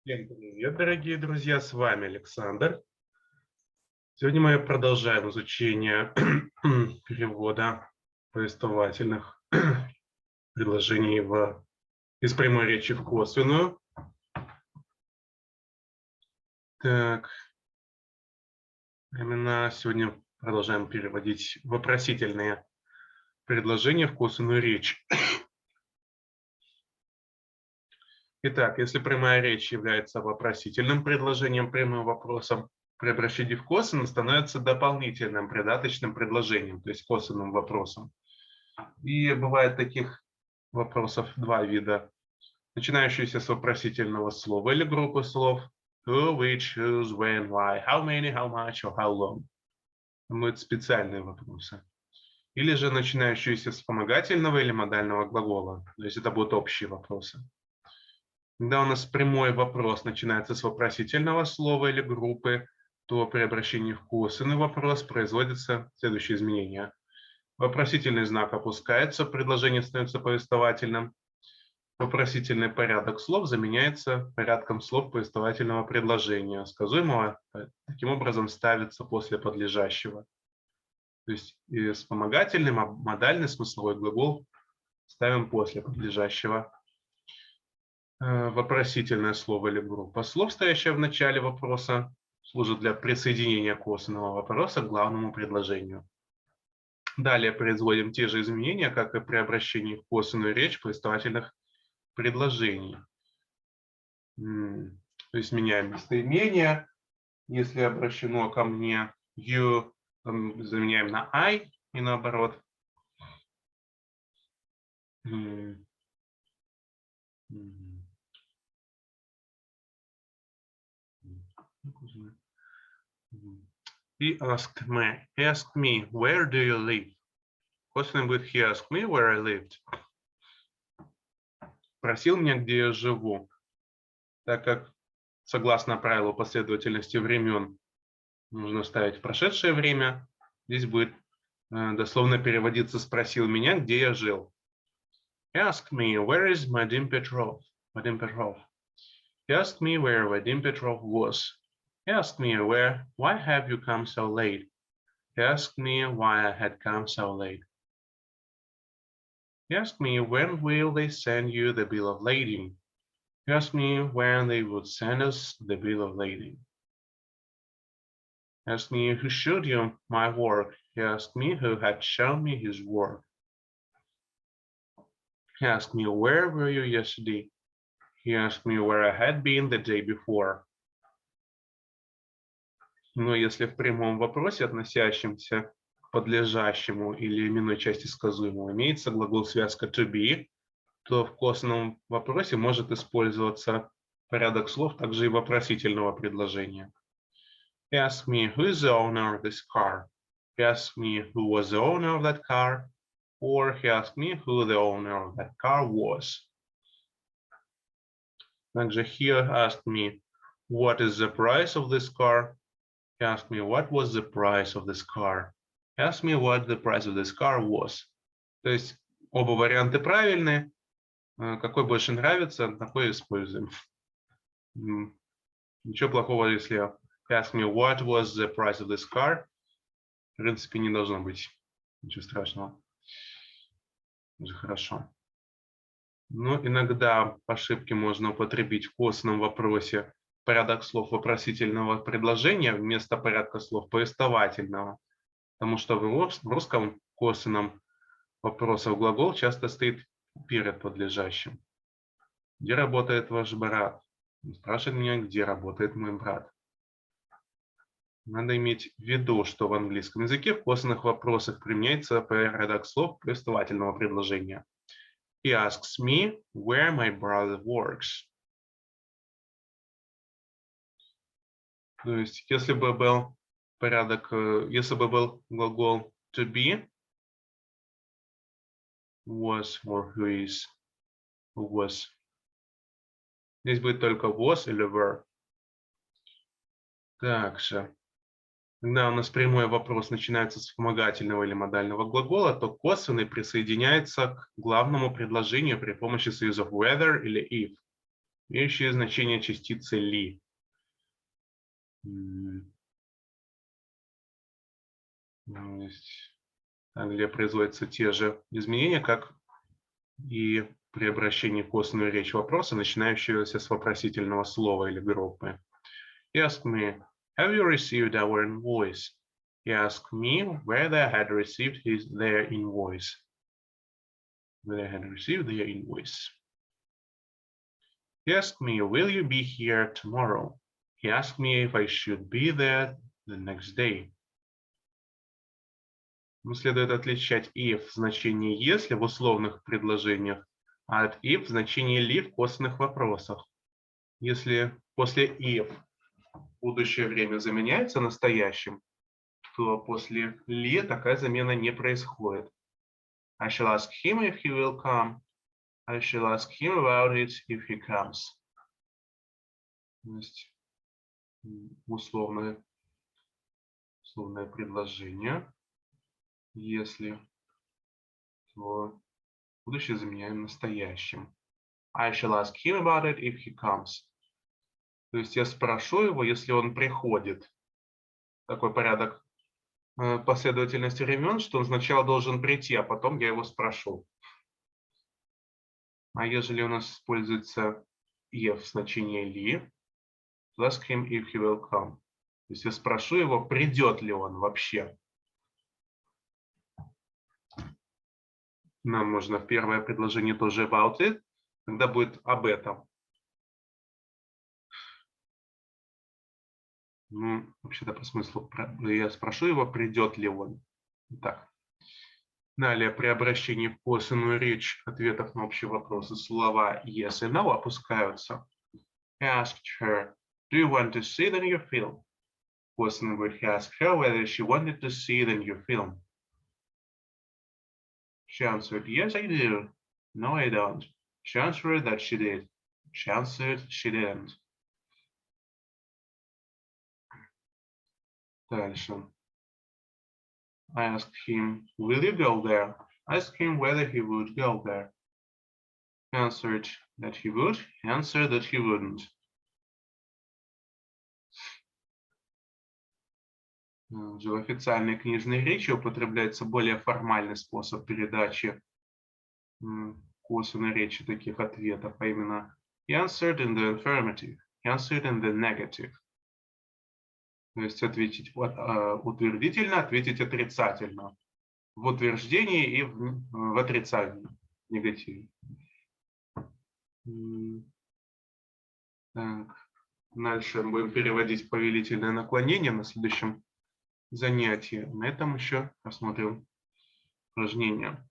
Всем привет, дорогие друзья, с вами Александр. Сегодня мы продолжаем изучение перевода повествовательных предложений из прямой речи в косвенную. Так, именно сегодня продолжаем переводить вопросительные предложения в косвенную речь. Итак, если прямая речь является вопросительным предложением, прямым вопросом, при обращении в косвенное становится дополнительным придаточным предложением, то есть косвенным вопросом. И бывает таких вопросов два вида. Начинающиеся с вопросительного слова или группы слов. Who, which, whose, when, why, how many, how much, or how long. Это специальные вопросы. Или же начинающиеся с вспомогательного или модального глагола. То есть это будут общие вопросы. Когда у нас прямой вопрос начинается с вопросительного слова или группы, то при обращении в косвенный вопрос производятся следующие изменения. Вопросительный знак опускается, предложение становится повествовательным. Вопросительный порядок слов заменяется порядком слов повествовательного предложения. Сказуемого таким образом ставится после подлежащего. То есть и вспомогательный, модальный смысловой глагол ставим после подлежащего. Вопросительное слово или группа слов, стоящая в начале вопроса, служит для присоединения косвенного вопроса к главному предложению. Далее производим те же изменения, как и при обращении в косвенную речь повествовательных предложений. То есть меняем местоимение. Если обращено ко мне you, заменяем на I и наоборот. He asked me, where do you live? Косвенный будет he asked me where I lived. Просил меня, где я живу. Так как согласно правилу последовательности времен нужно ставить в прошедшее время, здесь будет дословно переводиться «спросил меня, где я жил». He asked me, where is Vadim Petrov? He asked me where Vadim Petrov was. He asked me why have you come so late? He asked me why I had come so late. He asked me when will they send you the bill of lading. He asked me when they would send us the bill of lading. He asked me who showed you my work. He asked me who had shown me his work. He asked me where were you yesterday. He asked me where I had been the day before. Но если в прямом вопросе, относящемся к подлежащему или именной части сказуемого, имеется глагол-связка to be, то в косвенном вопросе может использоваться порядок слов также и вопросительного предложения. He asked me who is the owner of this car. He asked me who was the owner of that car. Or he asked me who the owner of that car was. Также he asked me what is the price of this car. He asked me what was the price of this car. He asked me what the price of this car was. То есть оба варианта правильные. Какой больше нравится, такой используем. Ничего плохого, если he asked me what was the price of this car. В принципе, не должно быть ничего страшного. Уже хорошо. Но иногда по ошибке можно употребить в косвенном вопросе порядок слов вопросительного предложения вместо порядка слов повествовательного. Потому что в русском косвенном вопросе глагол часто стоит перед подлежащим. Где работает ваш брат? Он спрашивает меня, где работает мой брат. Надо иметь в виду, что в английском языке в косвенных вопросах применяется порядок слов повествовательного предложения. He asks me where my brother works. То есть, если бы был порядок, если бы был глагол to be, was or who is, who was. Здесь будет только was или were. Также, когда у нас прямой вопрос начинается с вспомогательного или модального глагола, то косвенный присоединяется к главному предложению при помощи союзов whether или if. имеющие значение частицы ли. Где производятся те же изменения, как и при обращении в косвенную речь вопроса, начинающегося с вопросительного слова или группы. He asked me, have you received our invoice? He asked me whether I had received their invoice. Whether I had received their invoice. He asked me, will you be here tomorrow? He asked me if I should be there the next day. Следует отличать if в значении если в условных предложениях от if в значении ли в косвенных вопросах. Если после if будущее время заменяется настоящим, то после ли такая замена не происходит. I shall ask him if he will come. I shall ask him about it if he comes. То есть условное предложение. Если, то будущее заменяем настоящим. I shall ask him about it if he comes. То есть я спрошу его, если он приходит. Такой порядок последовательности времен, что он сначала должен прийти, а потом я его спрошу. А ежели у нас используется if в значении ли, to ask him if he will come. То есть я спрошу его, придет ли он вообще. Нам нужно в первое предложение тоже about it, тогда будет об этом. Ну, вообще-то по смыслу я спрошу его, придет ли он. Так. Далее, при обращении в косвенную речь ответов на общие вопросы слова yes и no опускаются. He asked her, do you want to see the new film? Косвенный будет he asked her whether she wanted to see the new film. She answered, yes, I do. No, I don't. She answered that she did. She answered she didn't. Дальше. I asked him, will you go there? I asked him whether he would go there. He answered that he would. He answered that he wouldn't. В официальной книжной речи употребляется более формальный способ передачи косвенной речи таких ответов, а именно he answered in the affirmative, he answered in the negative. То есть ответить утвердительно, ответить отрицательно. В утверждении и в отрицании, негативе. Так. Дальше будем переводить повелительное наклонение на следующем занятии. На этом еще посмотрим упражнение.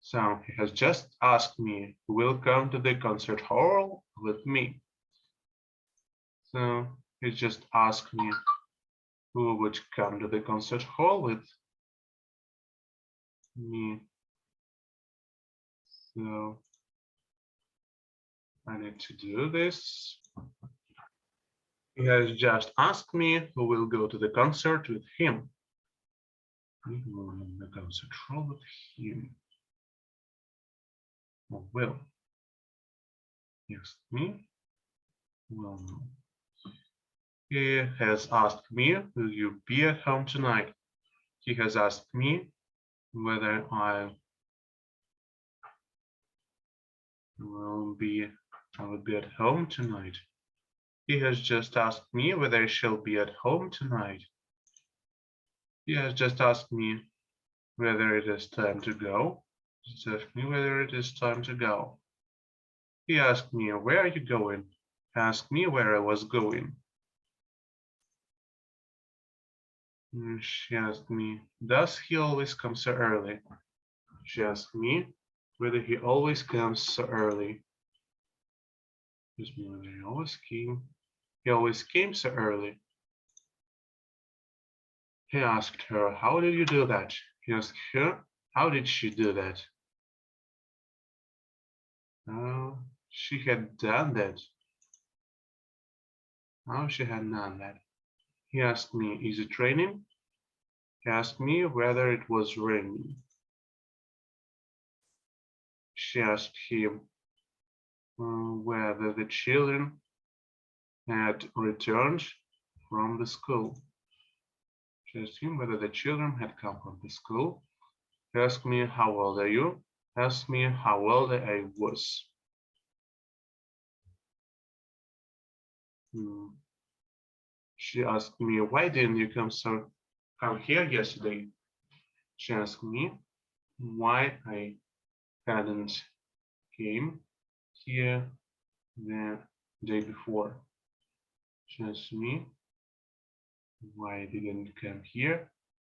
So he has just asked me who will come to the concert hall with me. So he just asked me who would come to the concert hall with me. So I need to do this. He has just asked me who will go to the concert with him. The concert hall with him. Oh, will. He asked me. Well, no. He has asked me, will you be at home tonight? He has asked me whether I will be at home tonight. He has just asked me whether I shall be at home tonight. He has just asked me whether it is time to go. He just asked me whether it is time to go. He asked me, where are you going? He asked me where I was going. She asked me, does he always come so early? She asked me whether he always comes so early. Whether he always came. He always came so early. He asked her, how did you do that? He asked her, how did she do that? She had done that. How she had done that. He asked me, is it raining? He asked me whether it was raining. She asked him, whether the children had returned from the school. She asked him whether the children had come from the school. He asked me, how old are you? He asked me how old I was. She asked me, why didn't you come here yesterday? She asked me why I hadn't came here the day before. She asked me why I didn't come here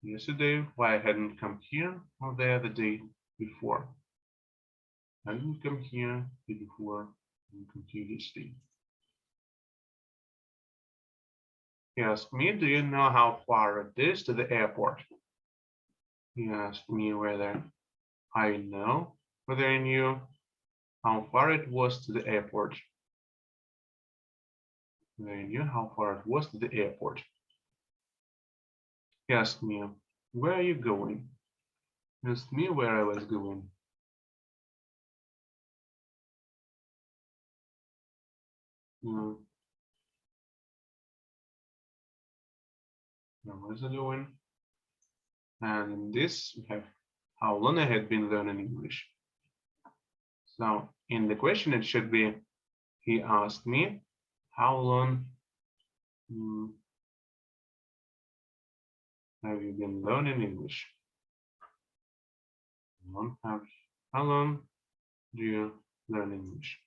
yesterday, why I hadn't come here or the other day before. I didn't come here the day before, I didn't come here yesterday. He asked me, do you know how far it is to the airport? He asked me whether I knew how far it was to the airport. Whether I knew how far it was to the airport. He asked me, where are you going? He asked me where I was going. Where was I going? And in this, we have how long I had been learning English. So in the question, it should be, he asked me, how long have you been learning English? How long do you learn English?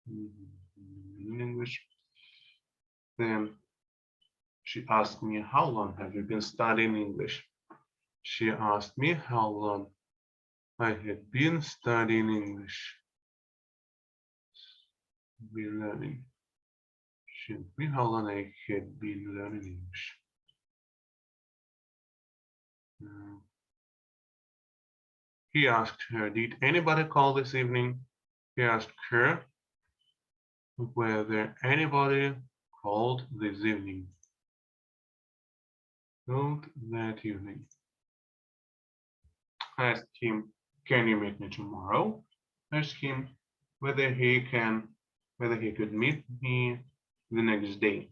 In English. Then she asked me, how long have you been studying English? She asked me how long I had been studying English. Been learning. She asked me how long I had been learning English. He asked her, did anybody call this evening? He asked her whether anybody called this evening. Called that evening. I asked him, can you meet me tomorrow? I asked him whether he could meet me the next day.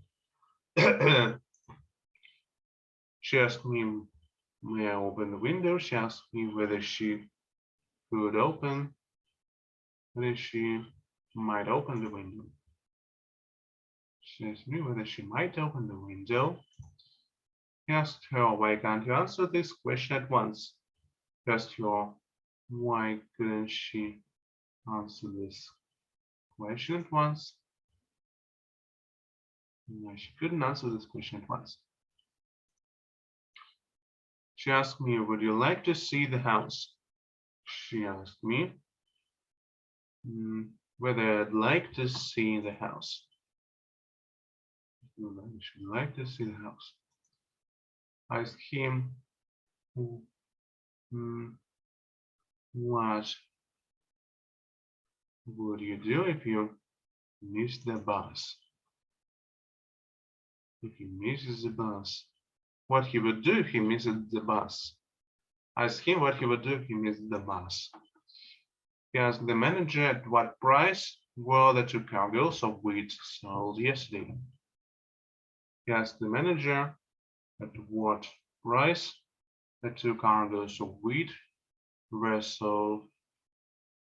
She asked me, may I open the window? She asked me whether she could open, whether she might open the window. She asked me whether she might open the window. He asked her, why can't you answer this question at once? He asked her, why couldn't she answer this question at once? Why she couldn't answer this question at once. She asked me, would you like to see the house? She asked me whether I'd like to see the house. She'd like to see the house. I asked him, what would you do if you missed the bus? If he misses the bus, what he would do if he missed the bus? I asked him what he would do if he missed the bus. He asked the manager at what price were the 2 cargos of wheat sold yesterday. He asked the manager at what price the 2 cargos of wheat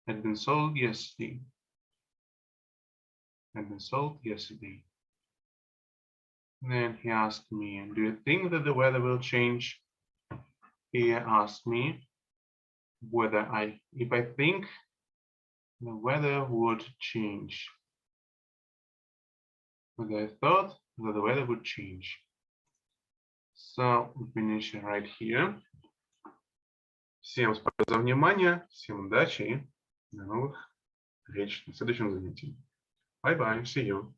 had been sold yesterday. Then he asked me, do you think that the weather will change? He asked me whether if I think the weather would change. Whether I thought that the weather would change. So we finish right here. Всем спасибо за внимание, всем удачи и до новых встреч на следующем занятии. Bye bye, see you.